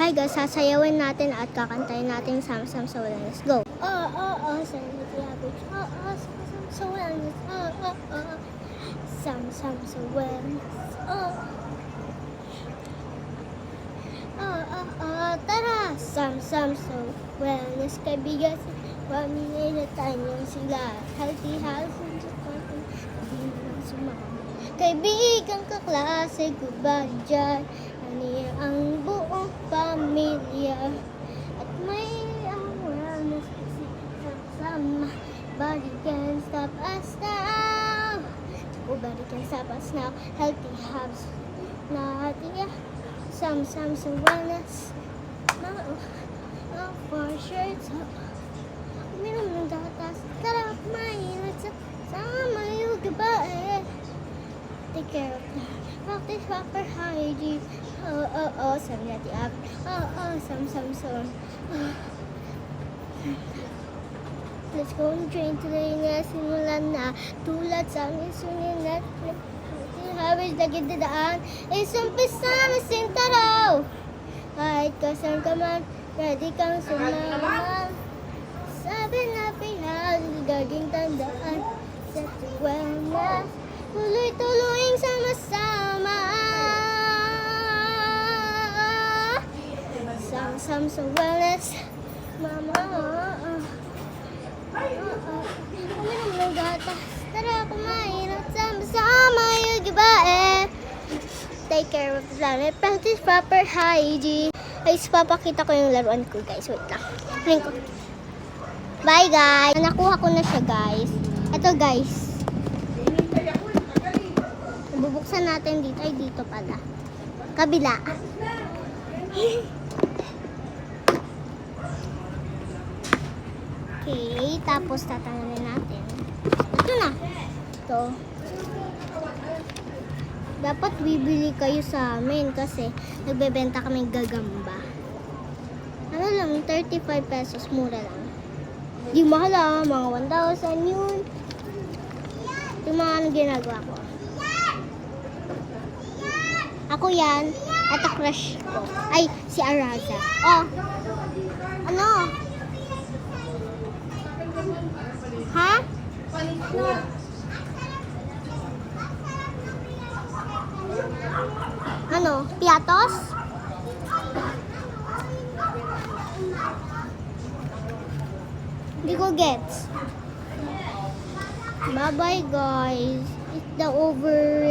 Hi guys, sasayawin natin at kakantayin natin Sam-Sam sa Wellness. Go! Sam-Sam sa Wellness. Sam-Sam sa Wellness. Tara! Sam-Sam sa Wellness. Kaibigan, pamilya na tayo sila. Healthy house and just party. Hindi naman sumama. Kaibigan, kaklase ko ba dyan? Ani ang buong pamilya. At may awareness kasi sama. Body can stop us now. Nobody can stop us now. Healthy habits na hatiya. Sam-Sam sa Wellness. For sure. Uminom ng gatas. Tara, kumain at sama yung gabae. Take care of that. Practice proper hygiene. Sam yati up. Sam. Let's go and train today nga simulan na. Tulad sa aming sunin at habis na gindadaan. Isumpisa na sintaraw. Kahit kasan ka man, ready kang sumama. Sabi na pihal, gaging tandaan. Sa wellness, tuloy-tuloying sama-sama. Sam-Sam sa Wellness. Mama, uminom ng gatas. Tara, kumain at sama-sama yung gibae. Take care of the planet. Practice proper hygiene. Guys, papakita ko yung laruan ko, guys. Wait lang. Ring ko. Bye, guys. Nakuha ko na siya, guys. Ito, guys. Bubuksan natin dito. Ay, dito pala. Kabila. Okay, tapos tatanggalin natin. Ito na. Ito. Dapat bibili kayo sa amin kasi nagbebenta kami gagamba. Ano lang, 35 pesos. Mura lang. Di mahal ah, mga 1,000 yun. Ito yung mga ginagawa ko. Ako yan. At crush ko. Ay, si Araza. Oh. Ano? Ha? Ano? Piatos? Hindi ko gets. Bye-bye guys. It's the over.